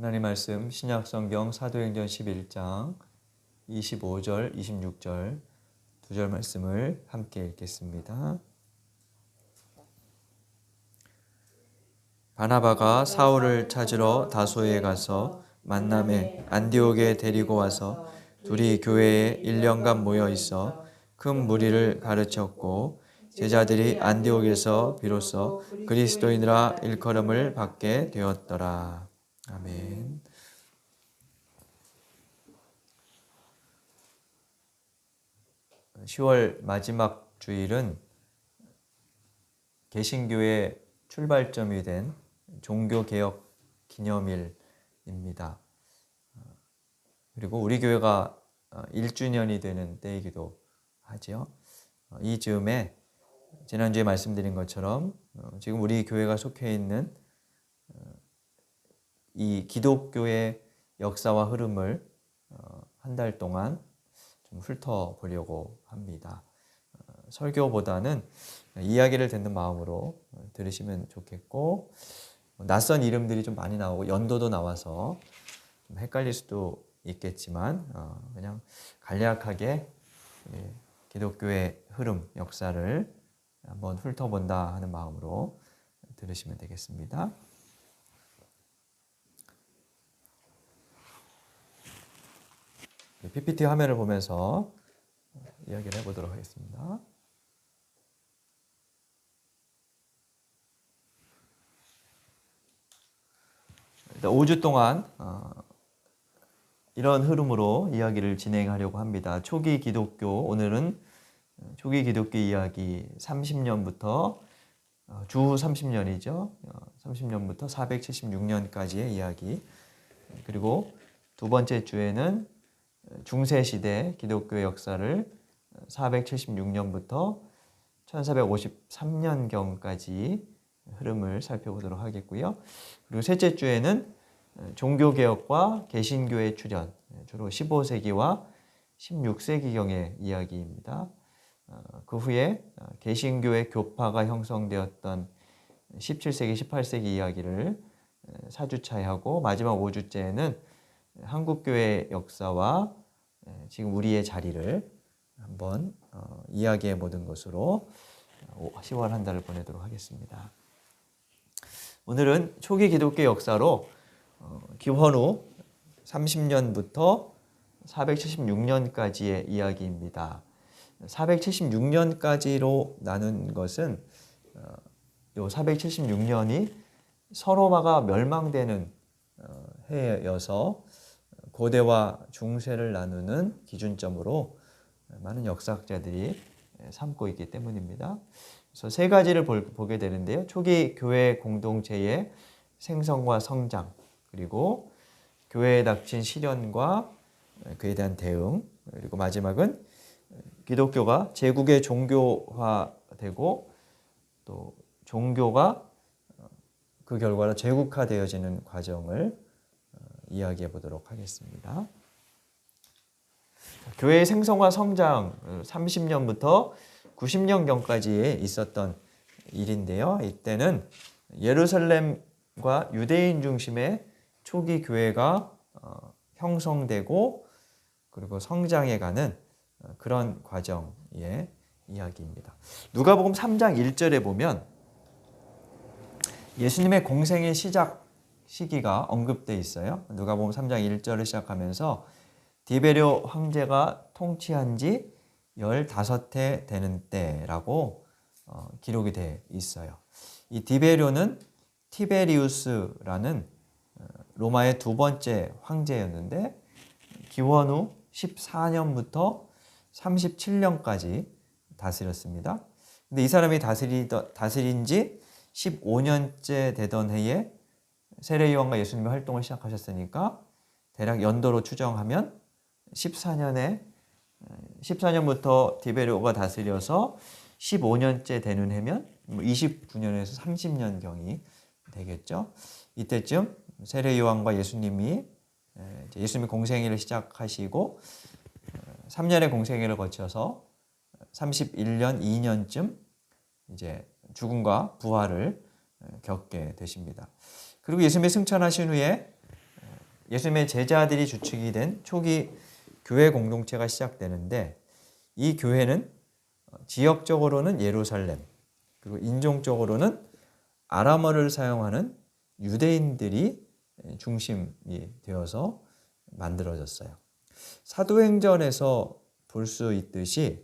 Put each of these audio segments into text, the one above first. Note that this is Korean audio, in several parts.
하나님 말씀 신약성경 사도행전 11장 25절, 26절 두 절 말씀을 함께 읽겠습니다. 바나바가 사울을 찾으러 다소에 가서 만남에 안디옥에 데리고 와서 둘이 교회에 1년간 모여 있어 큰 무리를 가르쳤고 제자들이 안디옥에서 비로소 그리스도인이라 일컬음을 받게 되었더라. 아멘. 10월 마지막 주일은 개신교의 출발점이 된 종교개혁 기념일입니다. 그리고 우리 교회가 1주년이 되는 때이기도 하죠. 이 즈음에 지난주에 말씀드린 것처럼 지금 우리 교회가 속해 있는 이 기독교의 역사와 흐름을 한 달 동안 좀 훑어보려고 합니다. 설교보다는 이야기를 듣는 마음으로 들으시면 좋겠고, 낯선 이름들이 좀 많이 나오고 연도도 나와서 좀 헷갈릴 수도 있겠지만 그냥 간략하게 기독교의 흐름, 역사를 한번 훑어본다 하는 마음으로 들으시면 되겠습니다. PPT 화면을 보면서 이야기를 해보도록 하겠습니다. 일단 5주 동안 이런 흐름으로 이야기를 진행하려고 합니다. 초기 기독교, 오늘은 초기 기독교 이야기 30년부터 주후 30년이죠. 30년부터 476년까지의 이야기. 그리고 두 번째 주에는 중세시대 기독교의 역사를 476년부터 1453년경까지 흐름을 살펴보도록 하겠고요. 그리고 셋째 주에는 종교개혁과 개신교의 출현, 주로 15세기와 16세기경의 이야기입니다. 그 후에 개신교의 교파가 형성되었던 17세기, 18세기 이야기를 4주차에 하고 마지막 5주째에는 한국교회 역사와 지금 우리의 자리를 한번 이야기해 보는 것으로 10월 한 달을 보내도록 하겠습니다. 오늘은 초기 기독교 역사로 기원후 30년부터 476년까지의 이야기입니다. 476년까지로 나눈 것은 이 476년이 서로마가 멸망되는 해여서 고대와 중세를 나누는 기준점으로 많은 역사학자들이 삼고 있기 때문입니다. 그래서 세 가지를 보게 되는데요. 초기 교회 공동체의 생성과 성장, 그리고 교회에 닥친 시련과 그에 대한 대응, 그리고 마지막은 기독교가 제국의 종교화되고 또 종교가 그 결과로 제국화되어지는 과정을 이야기해 보도록 하겠습니다. 교회의 생성과 성장 30년부터 90년경까지 있었던 일인데요. 이때는 예루살렘과 유대인 중심의 초기 교회가 형성되고 그리고 성장해가는 그런 과정의 이야기입니다. 누가복음 3장 1절에 보면 예수님의 공생의 시작 시기가 언급되어 있어요. 누가복음 3장 1절을 시작하면서 디베료 황제가 통치한 지 15해 되는 때라고 기록이 되어 있어요. 이 디베료는 티베리우스라는 로마의 두 번째 황제였는데 기원 후 14년부터 37년까지 다스렸습니다. 근데 이 사람이 다스린 지 15년째 되던 해에 세례 요한과 예수님이 활동을 시작하셨으니까 대략 연도로 추정하면 14년부터 디베료가 다스려서 15년째 되는 해면 29년에서 30년경이 되겠죠. 이때쯤 세례 요한과 예수님이 공생애를 시작하시고 3년의 공생애를 거쳐서 31년 2년쯤 이제 죽음과 부활을 겪게 되십니다. 그리고 예수님이 승천하신 후에 예수님의 제자들이 주축이 된 초기 교회 공동체가 시작되는데 이 교회는 지역적으로는 예루살렘, 그리고 인종적으로는 아람어를 사용하는 유대인들이 중심이 되어서 만들어졌어요. 사도행전에서 볼 수 있듯이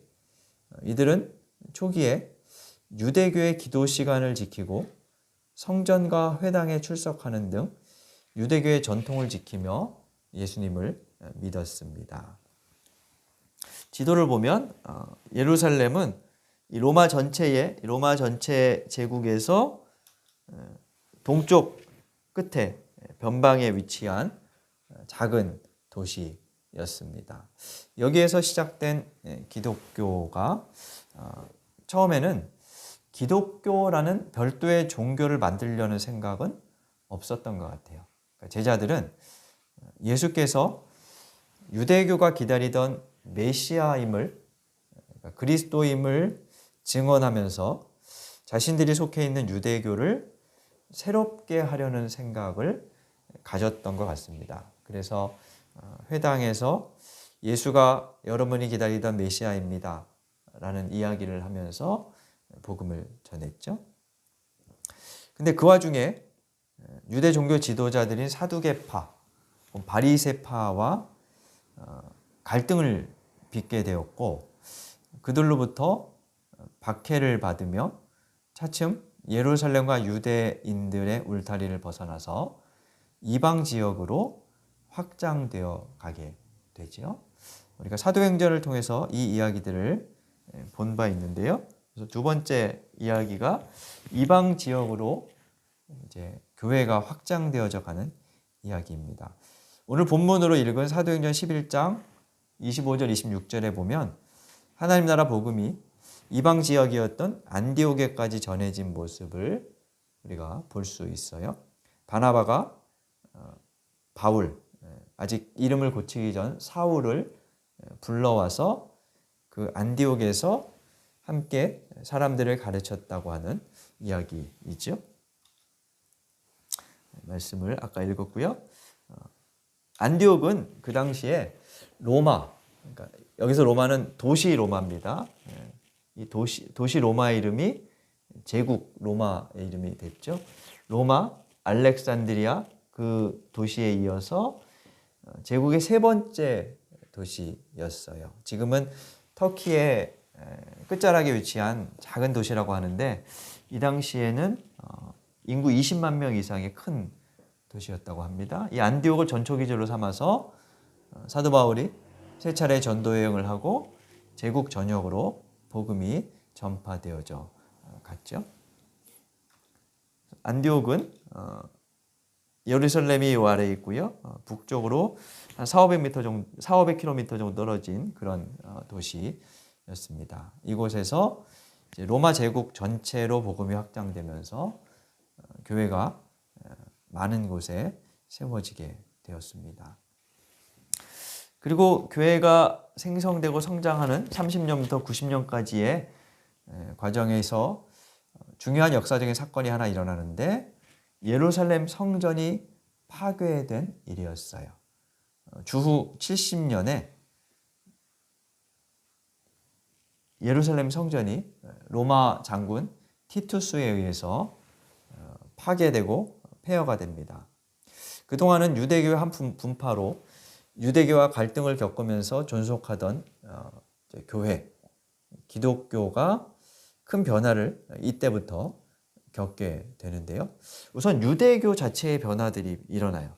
이들은 초기에 유대교의 기도 시간을 지키고 성전과 회당에 출석하는 등 유대교의 전통을 지키며 예수님을 믿었습니다. 지도를 보면 예루살렘은 로마 전체 제국에서 동쪽 끝에 변방에 위치한 작은 도시였습니다. 여기에서 시작된 기독교가 처음에는 기독교라는 별도의 종교를 만들려는 생각은 없었던 것 같아요. 제자들은 예수께서 유대교가 기다리던 메시아임을, 그리스도임을 증언하면서 자신들이 속해 있는 유대교를 새롭게 하려는 생각을 가졌던 것 같습니다. 그래서 회당에서 예수가 여러분이 기다리던 메시아입니다 라는 이야기를 하면서 복음을 전했죠. 근데 그 와중에 유대 종교 지도자들인 사두개파, 바리새파와 갈등을 빚게 되었고 그들로부터 박해를 받으며 차츰 예루살렘과 유대인들의 울타리를 벗어나서 이방 지역으로 확장되어 가게 되죠. 우리가 사도행전을 통해서 이 이야기들을 본 바 있는데요. 그래서 두 번째 이야기가 이방 지역으로 이제 교회가 확장되어져 가는 이야기입니다. 오늘 본문으로 읽은 사도행전 11장 25절 26절에 보면 하나님 나라 복음이 이방 지역이었던 안디오게까지 전해진 모습을 우리가 볼 수 있어요. 바나바가 바울, 아직 이름을 고치기 전 사울을 불러와서 그 안디옥에서 함께 사람들을 가르쳤다고 하는 이야기이죠. 말씀을 아까 읽었고요. 안디옥은 그 당시에 로마, 그러니까 여기서 로마는 도시 로마입니다. 이 도시 로마의 이름이 제국 로마의 이름이 됐죠. 로마, 알렉산드리아 그 도시에 이어서 제국의 세 번째 도시였어요. 지금은 터키의 끝자락에 위치한 작은 도시라고 하는데 이 당시에는 인구 20만 명 이상의 큰 도시였다고 합니다. 이 안디옥을 전초기지로 삼아서 사도 바울이 세 차례 전도 여행을 하고 제국 전역으로 복음이 전파되어져 갔죠. 안디옥은 예루살렘이 이 아래에 있고요. 북쪽으로 한 4,500km 정도 떨어진 그런 도시였습니다. 이곳에서 이제 로마 제국 전체로 복음이 확장되면서 교회가 많은 곳에 세워지게 되었습니다. 그리고 교회가 생성되고 성장하는 30년부터 90년까지의 과정에서 중요한 역사적인 사건이 하나 일어나는데 예루살렘 성전이 파괴된 일이었어요. 주후 70년에 예루살렘 성전이 로마 장군 티투스에 의해서 파괴되고 폐허가 됩니다. 그동안은 유대교의 한 분파로 유대교와 갈등을 겪으면서 존속하던 교회, 기독교가 큰 변화를 이때부터 겪게 되는데요. 우선 유대교 자체의 변화들이 일어나요.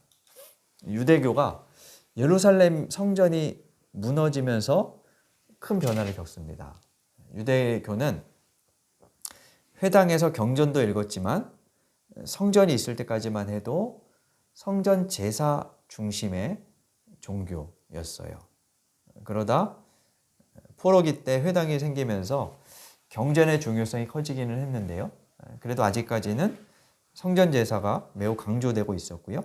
유대교가 예루살렘 성전이 무너지면서 큰 변화를 겪습니다. 유대교는 회당에서 경전도 읽었지만 성전이 있을 때까지만 해도 성전 제사 중심의 종교였어요. 그러다 포로기 때 회당이 생기면서 경전의 중요성이 커지기는 했는데요. 그래도 아직까지는 성전 제사가 매우 강조되고 있었고요.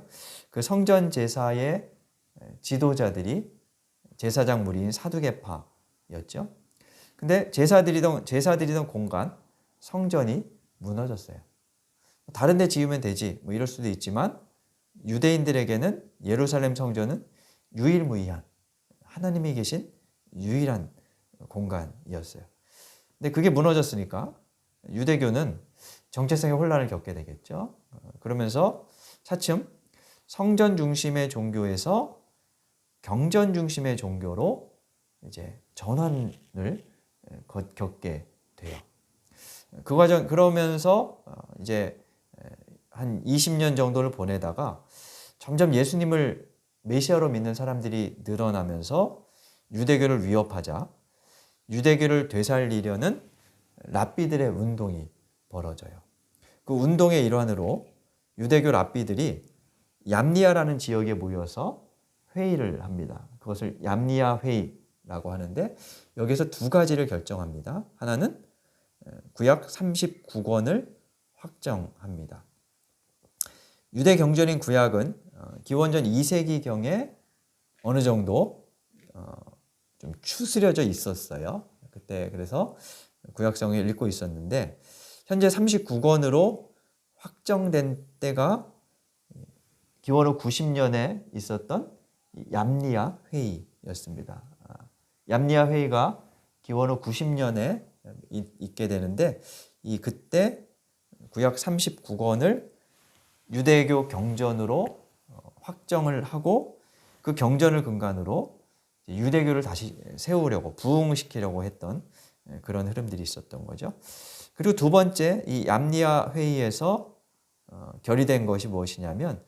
그 성전 제사의 지도자들이 제사장 무리인 사두개파였죠. 근데 제사 드리던 공간, 성전이 무너졌어요. 다른 데 지으면 되지, 뭐 이럴 수도 있지만 유대인들에게는 예루살렘 성전은 유일무이한 하나님이 계신 유일한 공간이었어요. 근데 그게 무너졌으니까 유대교는 정체성의 혼란을 겪게 되겠죠. 그러면서 차츰 성전 중심의 종교에서 경전 중심의 종교로 이제 전환을 겪게 돼요. 그 과정 그러면서 이제 한 20년 정도를 보내다가 점점 예수님을 메시아로 믿는 사람들이 늘어나면서 유대교를 위협하자 유대교를 되살리려는 랍비들의 운동이 벌어져요. 그 운동의 일환으로 유대교 랍비들이 얌니아라는 지역에 모여서 회의를 합니다. 그것을 얌니아 회의라고 하는데 여기서 두 가지를 결정합니다. 하나는 구약 39권을 확정합니다. 유대 경전인 구약은 기원전 2세기경에 어느 정도 좀 추스려져 있었어요. 그때 그래서 구약성을 읽고 있었는데 현재 39권으로 확정된 때가 기원후 90년에 있었던 얌니아 회의였습니다. 얌니아 회의가 기원후 90년에 있게 되는데 그때 구약 39권을 유대교 경전으로 확정을 하고 그 경전을 근간으로 유대교를 다시 세우려고 부흥시키려고 했던 그런 흐름들이 있었던 거죠. 그리고 두 번째 이 얌니아 회의에서 결의된 것이 무엇이냐면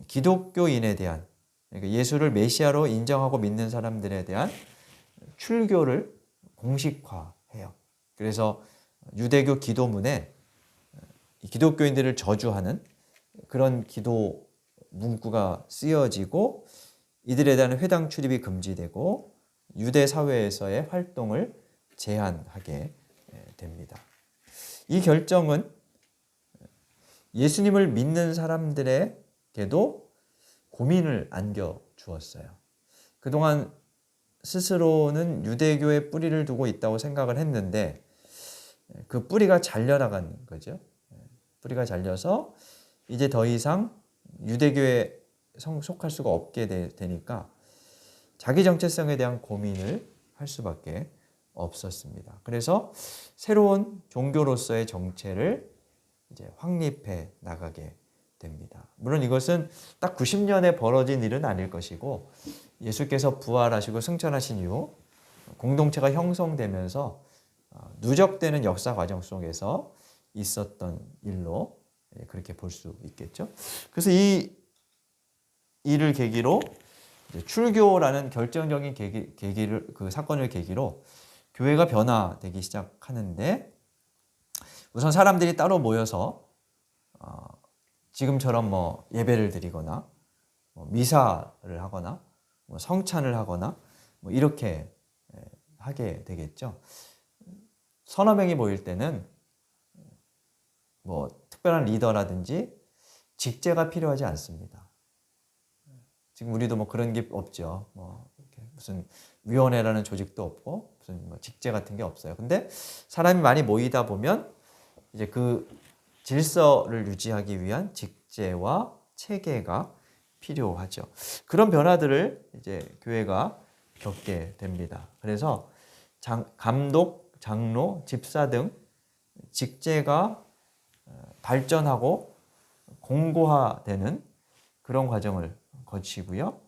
기독교인에 대한 그러니까 예수를 메시아로 인정하고 믿는 사람들에 대한 출교를 공식화해요. 그래서 유대교 기도문에 기독교인들을 저주하는 그런 기도 문구가 쓰여지고 이들에 대한 회당 출입이 금지되고 유대 사회에서의 활동을 제한하게 됩니다. 이 결정은 예수님을 믿는 사람들에게도 고민을 안겨주었어요. 그동안 스스로는 유대교의 뿌리를 두고 있다고 생각을 했는데 그 뿌리가 잘려나간 거죠. 뿌리가 잘려서 이제 더 이상 유대교에 속할 수가 없게 되니까 자기 정체성에 대한 고민을 할 수밖에 없었습니다. 그래서 새로운 종교로서의 정체를 이제 확립해 나가게 됩니다. 물론 이것은 딱 90년에 벌어진 일은 아닐 것이고 예수께서 부활하시고 승천하신 이후 공동체가 형성되면서 누적되는 역사 과정 속에서 있었던 일로 그렇게 볼 수 있겠죠. 그래서 이 일을 계기로 출교라는 결정적인 계기를 그 사건을 계기로 교회가 변화되기 시작하는데 우선 사람들이 따로 모여서 지금처럼 뭐 예배를 드리거나 미사를 하거나 성찬을 하거나 이렇게 하게 되겠죠. 서너 명이 모일 때는 특별한 리더라든지 직제가 필요하지 않습니다. 지금 우리도 그런 게 없죠. 무슨 위원회라는 조직도 없고 무슨 직제 같은 게 없어요. 근데 사람이 많이 모이다 보면 이제 그 질서를 유지하기 위한 직제와 체계가 필요하죠. 그런 변화들을 이제 교회가 겪게 됩니다. 그래서 감독, 장로, 집사 등 직제가 발전하고 공고화되는 그런 과정을 거치고요.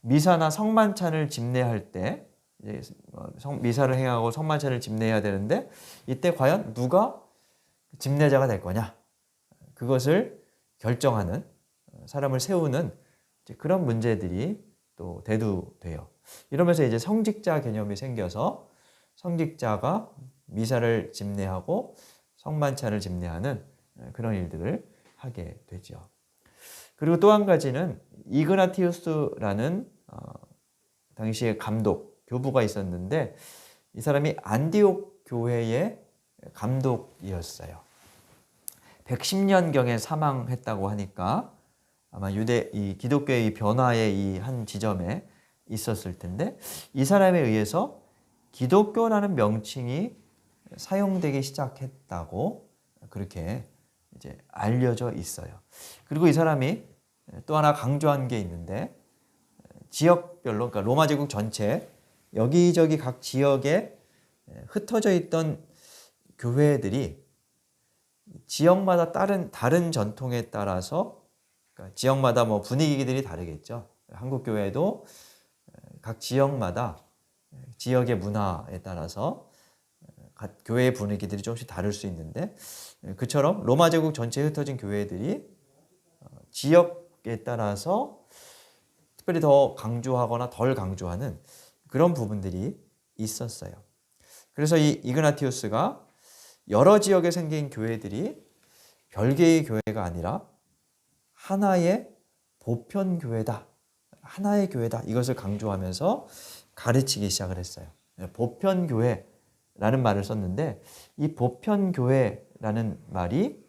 미사나 성만찬을 집례할 때 미사를 행하고 성만찬을 집례해야 되는데 이때 과연 누가 집례자가 될 거냐? 그것을 결정하는 사람을 세우는 그런 문제들이 또 대두돼요. 이러면서 이제 성직자 개념이 생겨서 성직자가 미사를 집례하고 성만찬을 집례하는 그런 일들을 하게 되죠. 그리고 또 한 가지는 이그나티우스라는 당시의 감독, 교부가 있었는데 이 사람이 안디옥 교회의 감독이었어요. 110년경에 사망했다고 하니까 아마 이 기독교의 이 변화의 이 한 지점에 있었을 텐데 이 사람에 의해서 기독교라는 명칭이 사용되기 시작했다고 그렇게 이제 알려져 있어요. 그리고 이 사람이 또 하나 강조한 게 있는데 지역별로 그러니까 로마 제국 전체 여기저기 각 지역에 흩어져 있던 교회들이 지역마다 다른 전통에 따라서 그러니까 지역마다 뭐 분위기들이 다르겠죠. 한국 교회도 각 지역마다 지역의 문화에 따라서 각 교회의 분위기들이 조금씩 다를 수 있는데 그처럼 로마 제국 전체에 흩어진 교회들이 지역에 따라서 특별히 더 강조하거나 덜 강조하는 그런 부분들이 있었어요. 그래서 이 이그나티우스가 여러 지역에 생긴 교회들이 별개의 교회가 아니라 하나의 보편 교회다. 하나의 교회다. 이것을 강조하면서 가르치기 시작을 했어요. 보편 교회라는 말을 썼는데 이 보편 교회라는 말이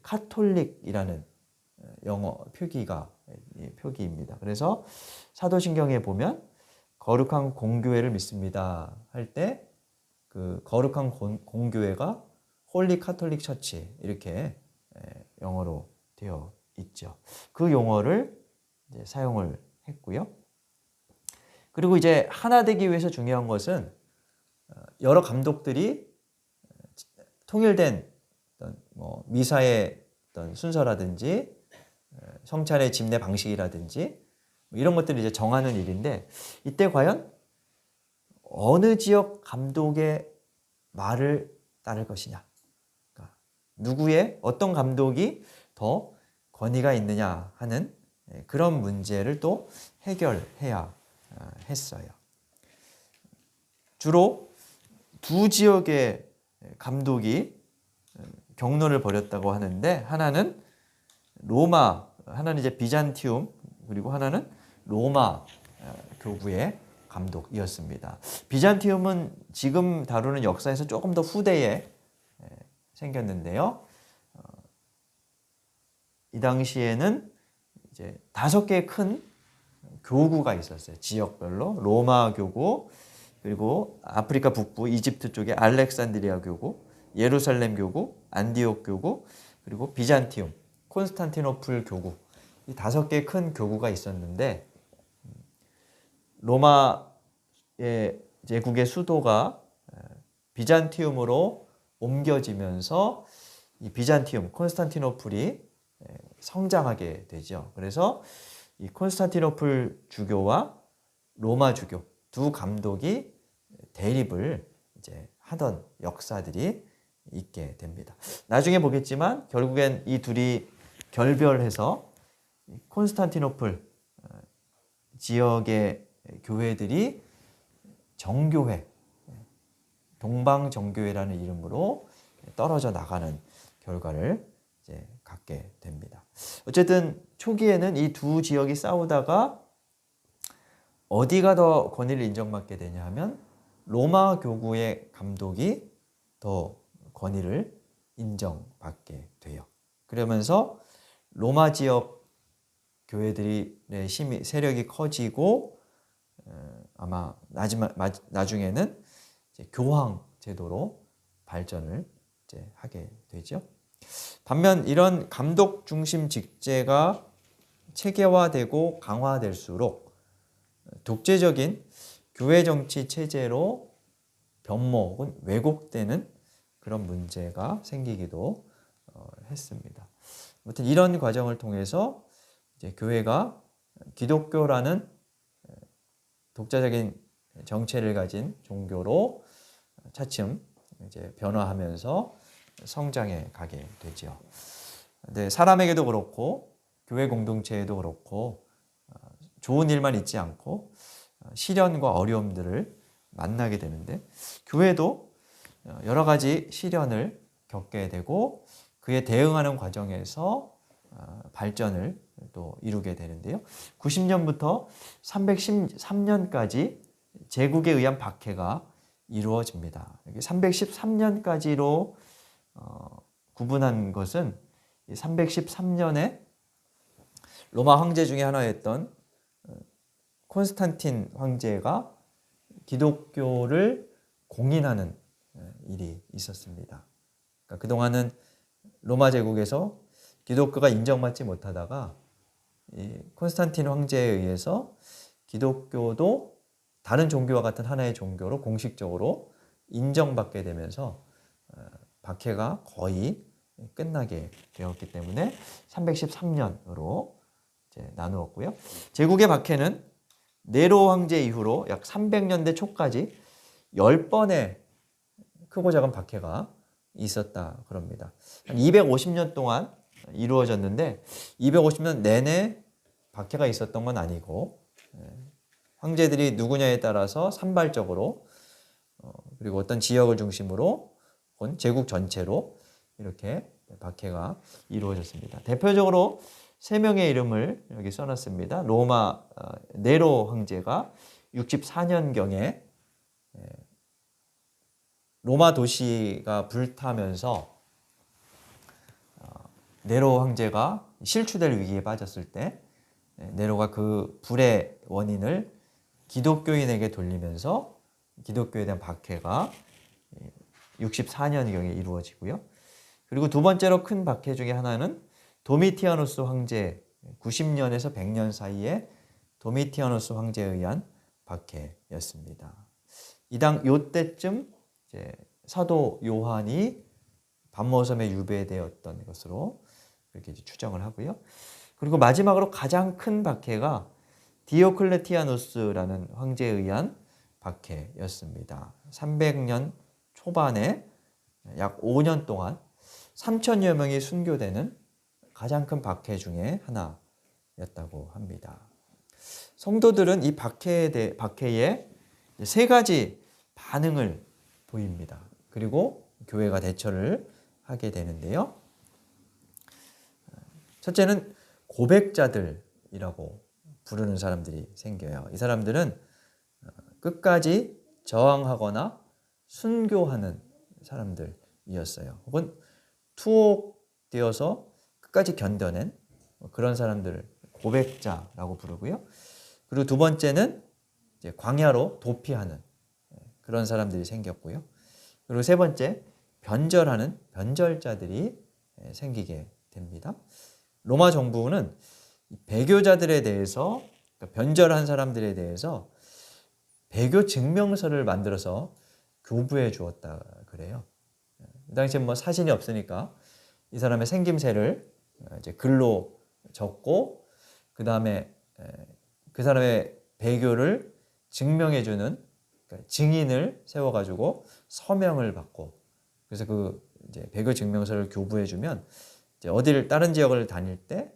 카톨릭이라는 영어 표기입니다. 그래서 사도신경에 보면 거룩한 공교회를 믿습니다 할 때 그 거룩한 공교회가 홀리 카톨릭 처치 이렇게 영어로 되어 있죠. 그 용어를 이제 사용을 했고요. 그리고 이제 하나 되기 위해서 중요한 것은 여러 감독들이 통일된 어떤 뭐 미사의 어떤 순서라든지 성찬의 집례 방식이라든지 이런 것들을 이제 정하는 일인데 이때 과연 어느 지역 감독의 말을 따를 것이냐, 그러니까 누구의 어떤 감독이 더 권위가 있느냐 하는 그런 문제를 또 해결해야 했어요. 주로 두 지역의 감독이 경론을 벌였다고 하는데 하나는 하나는 이제 비잔티움 그리고 하나는 로마 교구의 감독이었습니다. 비잔티움은 지금 다루는 역사에서 조금 더 후대에 생겼는데요. 이 당시에는 이제 5개의 큰 교구가 있었어요. 지역별로 로마 교구, 그리고 아프리카 북부 이집트 쪽에 알렉산드리아 교구, 예루살렘 교구, 안디옥 교구, 그리고 비잔티움, 콘스탄티노플 교구, 이 5개의 큰 교구가 있었는데 로마의 제국의 수도가 비잔티움으로 옮겨지면서 이 비잔티움, 콘스탄티노플이 성장하게 되죠. 그래서 이 콘스탄티노플 주교와 로마 주교 두 감독이 대립을 이제 하던 역사들이 있게 됩니다. 나중에 보겠지만 결국엔 이 둘이 결별해서 콘스탄티노플 지역의 교회들이 정교회, 동방정교회라는 이름으로 떨어져 나가는 결과를 이제 갖게 됩니다. 어쨌든 초기에는 이 두 지역이 싸우다가 어디가 더 권위를 인정받게 되냐 하면 로마 교구의 감독이 더 권위를 인정받게 돼요. 그러면서 로마 지역 교회들의 세력이 커지고 아마 나중에는 이제 교황 제도로 발전을 이제 하게 되죠. 반면 이런 감독 중심 직제가 체계화되고 강화될수록 독재적인 교회 정치 체제로 변모 혹은 왜곡되는 그런 문제가 생기기도 했습니다. 아무튼 이런 과정을 통해서 이제 교회가 기독교라는 독자적인 정체를 가진 종교로 차츰 이제 변화하면서 성장해 가게 되죠. 근데 사람에게도 그렇고 교회 공동체에도 그렇고 좋은 일만 있지 않고 시련과 어려움들을 만나게 되는데 교회도 여러 가지 시련을 겪게 되고 그에 대응하는 과정에서 발전을 또 이루게 되는데요. 90년부터 313년까지 제국에 의한 박해가 이루어집니다. 313년까지로 구분한 것은 313년에 로마 황제 중에 하나였던 콘스탄틴 황제가 기독교를 공인하는 일이 있었습니다. 그러니까 그동안은 로마 제국에서 기독교가 인정받지 못하다가 이 콘스탄틴 황제에 의해서 기독교도 다른 종교와 같은 하나의 종교로 공식적으로 인정받게 되면서 박해가 거의 끝나게 되었기 때문에 313년으로 이제 나누었고요. 제국의 박해는 네로 황제 이후로 약 300년대 초까지 10번의 크고 작은 박해가 있었다 그럽니다. 한 250년 동안 이루어졌는데 250년 내내 박해가 있었던 건 아니고 황제들이 누구냐에 따라서 산발적으로 그리고 어떤 지역을 중심으로 혹은 제국 전체로 이렇게 박해가 이루어졌습니다. 대표적으로 세 명의 이름을 여기 써놨습니다. 로마 네로 황제가 64년경에 로마 도시가 불타면서 네로 황제가 실추될 위기에 빠졌을 때 네로가 그 불의 원인을 기독교인에게 돌리면서 기독교에 대한 박해가 64년경에 이루어지고요. 그리고 두 번째로 큰 박해 중에 하나는 도미티아누스 황제 90년에서 100년 사이에 도미티아누스 황제에 의한 박해였습니다. 요때쯤 이제 사도 요한이 반모섬에 유배되었던 것으로 그렇게 추정을 하고요. 그리고 마지막으로 가장 큰 박해가 디오클레티아누스라는 황제에 의한 박해였습니다. 300년 초반에 약 5년 동안 3천여 명이 순교되는 가장 큰 박해 중에 하나였다고 합니다. 성도들은 이 박해에 세 가지 반응을 보입니다. 그리고 교회가 대처를 하게 되는데요. 첫째는 고백자들이라고 부르는 사람들이 생겨요. 이 사람들은 끝까지 저항하거나 순교하는 사람들이었어요. 혹은 투옥되어서 끝까지 견뎌낸 그런 사람들을 고백자라고 부르고요. 그리고 두 번째는 이제 광야로 도피하는 그런 사람들이 생겼고요. 그리고 세 번째, 변절하는 변절자들이 생기게 됩니다. 로마 정부는 배교자들에 대해서, 변절한 사람들에 대해서 배교 증명서를 만들어서 교부해 주었다 그래요. 그 당시에 뭐 사진이 없으니까 이 사람의 생김새를 이제 글로 적고 그 다음에 그 사람의 배교를 증명해주는 증인을 세워가지고 서명을 받고 그래서 그 이제 배교 증명서를 교부해주면 이제 어디를 다른 지역을 다닐 때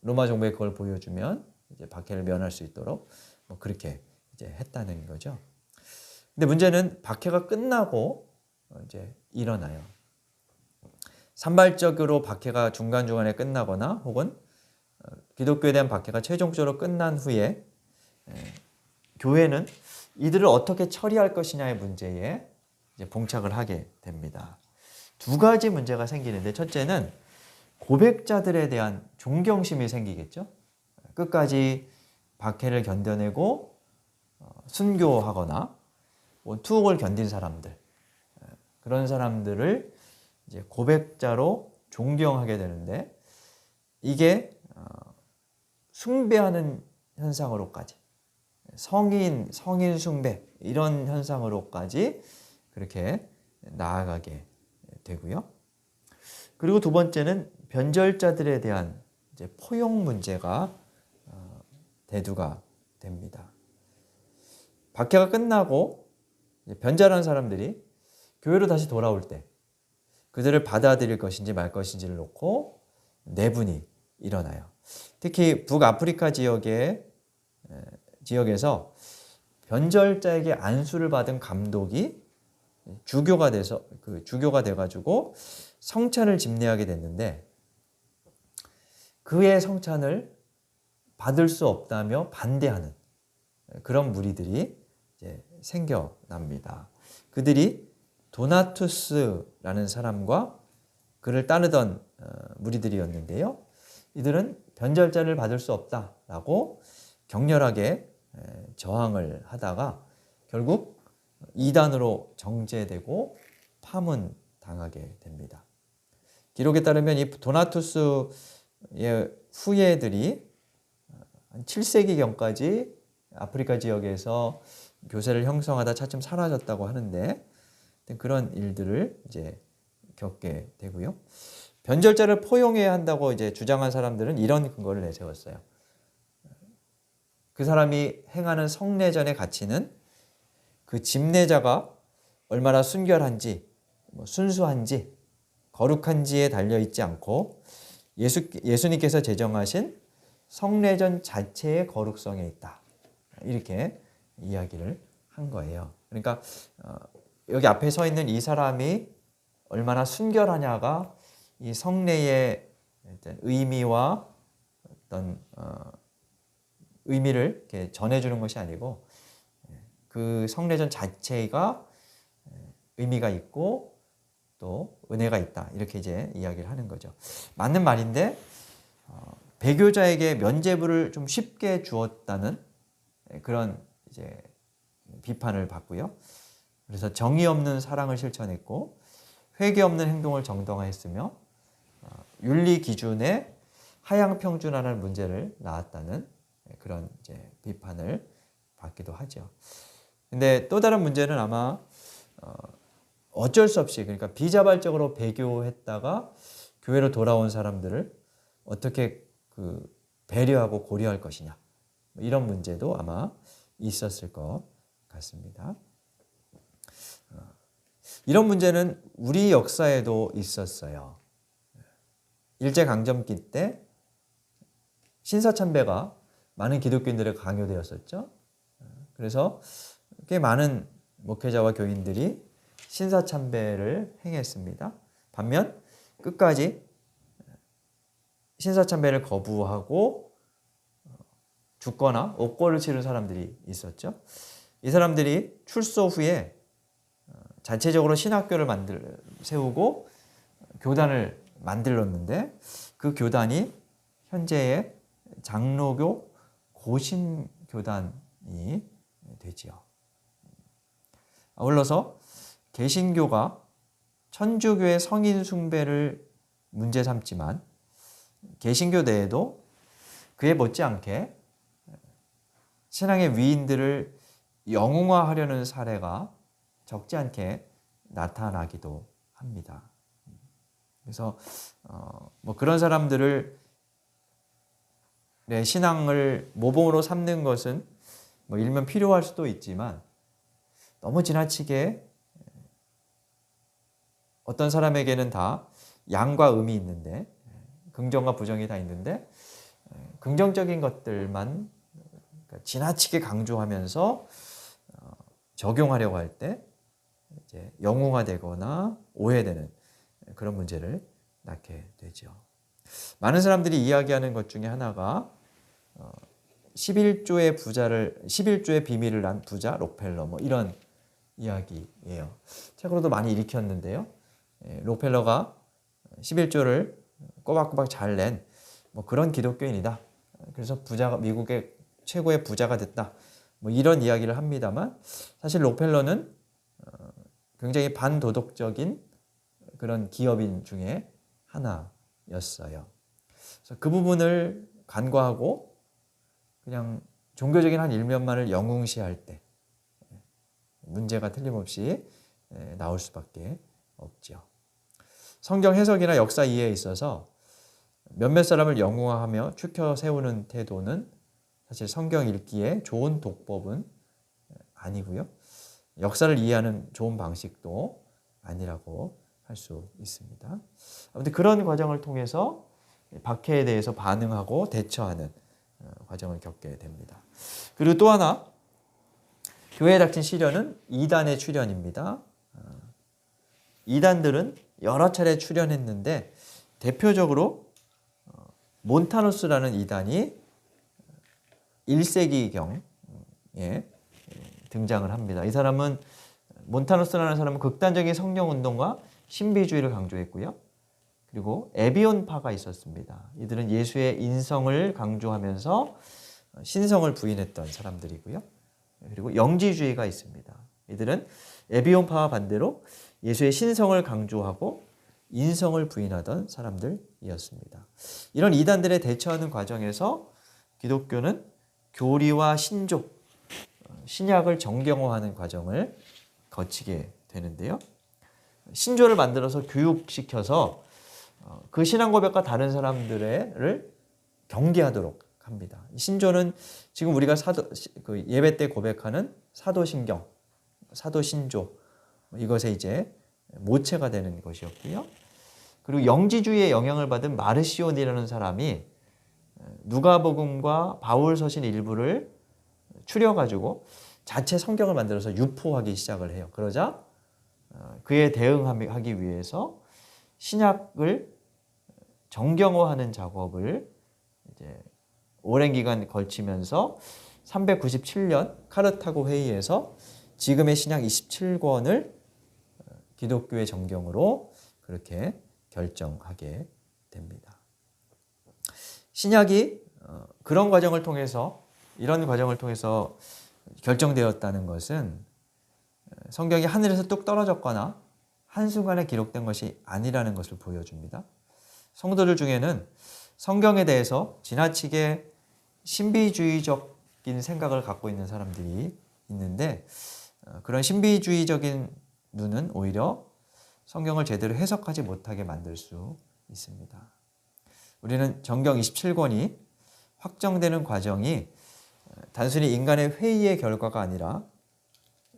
로마 정부에 그걸 보여주면 이제 박해를 면할 수 있도록 뭐 그렇게 이제 했다는 거죠. 근데 문제는 박해가 끝나고 이제 일어나요. 산발적으로 박해가 중간중간에 끝나거나 혹은 기독교에 대한 박해가 최종적으로 끝난 후에 교회는 이들을 어떻게 처리할 것이냐의 문제에 이제 봉착을 하게 됩니다. 두 가지 문제가 생기는데 첫째는 고백자들에 대한 존경심이 생기겠죠. 끝까지 박해를 견뎌내고 순교하거나 투옥을 견딘 사람들 그런 사람들을 이제 고백자로 존경하게 되는데 이게 숭배하는 현상으로까지 성인 숭배 이런 현상으로까지 그렇게 나아가게 되고요. 그리고 두 번째는 변절자들에 대한 이제 포용 문제가 대두가 됩니다. 박해가 끝나고 변절한 사람들이 교회로 다시 돌아올 때 그들을 받아들일 것인지 말 것인지를 놓고 내분이 일어나요. 특히 북아프리카 지역에서 변절자에게 안수를 받은 감독이 주교가 돼가지고 성찬을 집례하게 됐는데 그의 성찬을 받을 수 없다며 반대하는 그런 무리들이 이제 생겨납니다. 그들이 도나투스라는 사람과 그를 따르던 무리들이었는데요. 이들은 변절자를 받을 수 없다라고 격렬하게 저항을 하다가 결국 이단으로 정죄되고 파문당하게 됩니다. 기록에 따르면 이 도나투스의 후예들이 한 7세기경까지 아프리카 지역에서 교세를 형성하다 차츰 사라졌다고 하는데 그런 일들을 이제 겪게 되고요. 변절자를 포용해야 한다고 이제 주장한 사람들은 이런 근거를 내세웠어요. 그 사람이 행하는 성례전의 가치는 그 집례자가 얼마나 순결한지, 순수한지, 거룩한지에 달려있지 않고 예수님께서 제정하신 성례전 자체의 거룩성에 있다. 이렇게 이야기를 한 거예요. 그러니까 여기 앞에 서 있는 이 사람이 얼마나 순결하냐가 이 성례의 의미와 어떤 의미를 이렇게 전해주는 것이 아니고 그 성례전 자체가 의미가 있고 또 은혜가 있다. 이렇게 이제 이야기를 하는 거죠. 맞는 말인데 배교자에게 면죄부를 좀 쉽게 주었다는 그런 이제 비판을 받고요. 그래서 정의 없는 사랑을 실천했고 회개 없는 행동을 정당화했으며 윤리 기준에 하향평준화하는 문제를 낳았다는 그런 이제 비판을 받기도 하죠. 근데 또 다른 문제는 아마 어쩔 수 없이 그러니까 비자발적으로 배교했다가 교회로 돌아온 사람들을 어떻게 그 배려하고 고려할 것이냐 이런 문제도 아마 있었을 것 같습니다. 이런 문제는 우리 역사에도 있었어요. 일제강점기 때 신사참배가 많은 기독교인들에 강요되었었죠. 그래서 꽤 많은 목회자와 교인들이 신사참배를 행했습니다. 반면 끝까지 신사참배를 거부하고 죽거나 옥고를 치른 사람들이 있었죠. 이 사람들이 출소 후에 자체적으로 신학교를 세우고 교단을 만들었는데 그 교단이 현재의 장로교 고신교단이 되지요. 아울러서 개신교가 천주교의 성인 숭배를 문제 삼지만 개신교 내에도 그에 못지않게 신앙의 위인들을 영웅화하려는 사례가 적지 않게 나타나기도 합니다. 그래서 뭐 그런 사람들을 내 신앙을 모범으로 삼는 것은 뭐 일면 필요할 수도 있지만 너무 지나치게 어떤 사람에게는 다 양과 음이 있는데 긍정과 부정이 다 있는데 긍정적인 것들만 지나치게 강조하면서 적용하려고 할 때 이제 영웅화되거나 오해되는 그런 문제를 낳게 되죠. 많은 사람들이 이야기하는 것 중에 하나가 11조의 비밀을 난 부자 록펠러 뭐 이런 이야기예요. 책으로도 많이 읽혔는데요. 록펠러가 11조를 꼬박꼬박 잘 낸 뭐 그런 기독교인이다. 그래서 미국의 최고의 부자가 됐다. 뭐 이런 이야기를 합니다만 사실 록펠러는 굉장히 반도덕적인 그런 기업인 중에 하나였어요. 그래서 그 부분을 간과하고 그냥 종교적인 한 일면만을 영웅시할 때 문제가 틀림없이 나올 수밖에 없죠. 성경 해석이나 역사 이해에 있어서 몇몇 사람을 영웅화하며 추켜 세우는 태도는 사실 성경 읽기에 좋은 독법은 아니고요. 역사를 이해하는 좋은 방식도 아니라고 할 수 있습니다. 아무튼 그런 과정을 통해서 박해에 대해서 반응하고 대처하는 과정을 겪게 됩니다. 그리고 또 하나 교회에 닥친 시련은 이단의 출현입니다. 이단들은 여러 차례 출현했는데 대표적으로 몬타누스라는 이단이 1세기경에 등장을 합니다. 이 사람은 몬타누스라는 사람은 극단적인 성령운동과 신비주의를 강조했고요. 그리고 에비온파가 있었습니다. 이들은 예수의 인성을 강조하면서 신성을 부인했던 사람들이고요. 그리고 영지주의가 있습니다. 이들은 에비온파와 반대로 예수의 신성을 강조하고 인성을 부인하던 사람들이었습니다. 이런 이단들에 대처하는 과정에서 기독교는 교리와 신조, 신약을 정경화하는 과정을 거치게 되는데요. 신조를 만들어서 교육시켜서 그 신앙 고백과 다른 사람들을 경계하도록 합니다. 신조는 지금 우리가 그 예배 때 고백하는 사도신경, 사도신조, 이것에 이제 모체가 되는 것이었고요. 그리고 영지주의의 영향을 받은 마르시온이라는 사람이 누가복음과 바울서신 일부를 추려가지고 자체 성경을 만들어서 유포하기 시작을 해요. 그러자 그에 대응하기 위해서 신약을 정경화하는 작업을 이제 오랜 기간 걸치면서 397년 카르타고 회의에서 지금의 신약 27권을 기독교의 정경으로 그렇게 결정하게 됩니다. 신약이 그런 과정을 통해서, 이런 과정을 통해서 결정되었다는 것은 성경이 하늘에서 뚝 떨어졌거나 한순간에 기록된 것이 아니라는 것을 보여줍니다. 성도들 중에는 성경에 대해서 지나치게 신비주의적인 생각을 갖고 있는 사람들이 있는데, 그런 신비주의적인 눈은 오히려 성경을 제대로 해석하지 못하게 만들 수 있습니다. 우리는 정경 27권이 확정되는 과정이 단순히 인간의 회의의 결과가 아니라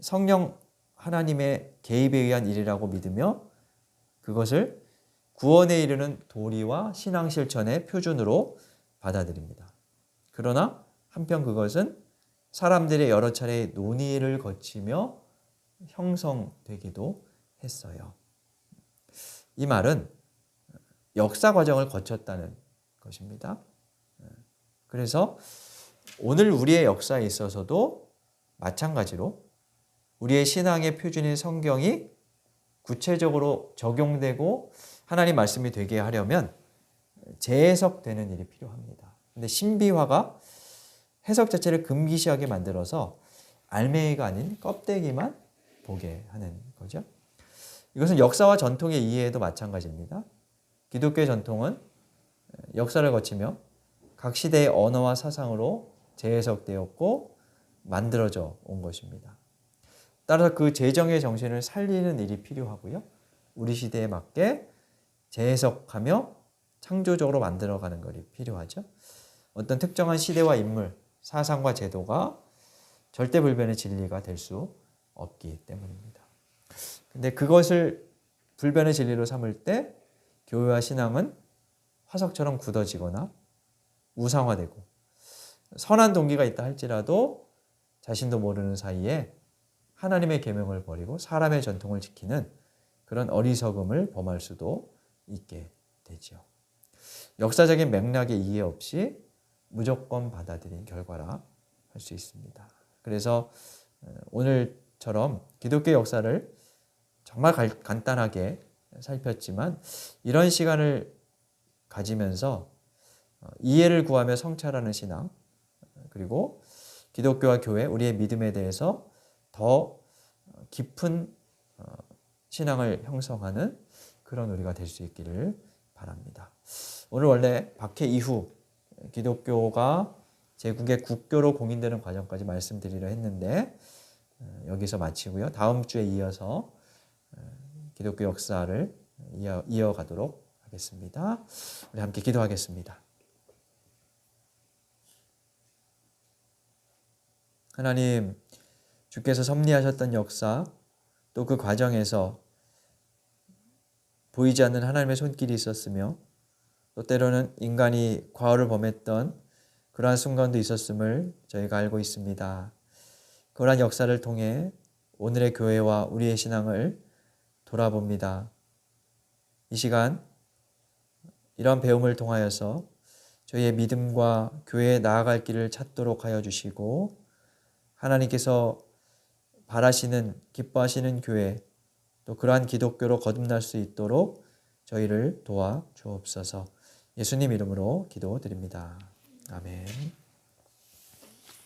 성령 하나님의 개입에 의한 일이라고 믿으며 그것을 구원에 이르는 도리와 신앙 실천의 표준으로 받아들입니다. 그러나 한편 그것은 사람들의 여러 차례의 논의를 거치며 형성되기도 했어요. 이 말은 역사 과정을 거쳤다는 것입니다. 그래서 오늘 우리의 역사에 있어서도 마찬가지로 우리의 신앙의 표준인 성경이 구체적으로 적용되고 하나님 말씀이 되게 하려면 재해석되는 일이 필요합니다. 근데 신비화가 해석 자체를 금기시하게 만들어서 알맹이가 아닌 껍데기만 보게 하는 거죠. 이것은 역사와 전통의 이해에도 마찬가지입니다. 기독교의 전통은 역사를 거치며 각 시대의 언어와 사상으로 재해석되었고 만들어져 온 것입니다. 따라서 그 재정의 정신을 살리는 일이 필요하고요. 우리 시대에 맞게 재해석하며 창조적으로 만들어가는 것이 필요하죠. 어떤 특정한 시대와 인물, 사상과 제도가 절대불변의 진리가 될 수 없기 때문입니다. 근데 그것을 불변의 진리로 삼을 때 교회와 신앙은 화석처럼 굳어지거나 우상화되고 선한 동기가 있다 할지라도 자신도 모르는 사이에 하나님의 계명을 버리고 사람의 전통을 지키는 그런 어리석음을 범할 수도 있게 되죠. 역사적인 맥락의 이해 없이 무조건 받아들인 결과라 할 수 있습니다. 그래서 오늘처럼 기독교 역사를 정말 간단하게 살폈지만 이런 시간을 가지면서 이해를 구하며 성찰하는 신앙, 그리고 기독교와 교회, 우리의 믿음에 대해서 더 깊은 신앙을 형성하는 그런 우리가 될 수 있기를 바랍니다. 오늘 원래 박해 이후 기독교가 제국의 국교로 공인되는 과정까지 말씀드리려 했는데 여기서 마치고요. 다음 주에 이어서 기독교 역사를 이어가도록 하겠습니다. 우리 함께 기도하겠습니다. 하나님, 주께서 섭리하셨던 역사, 또 그 과정에서 보이지 않는 하나님의 손길이 있었으며 또 때로는 인간이 과오를 범했던 그러한 순간도 있었음을 저희가 알고 있습니다. 그러한 역사를 통해 오늘의 교회와 우리의 신앙을 돌아봅니다. 이 시간 이러한 배움을 통하여서 저희의 믿음과 교회에 나아갈 길을 찾도록 하여 주시고 하나님께서 바라시는, 기뻐하시는 교회, 또 그러한 기독교로 거듭날 수 있도록 저희를 도와 주옵소서. 예수님 이름으로 기도드립니다. 아멘.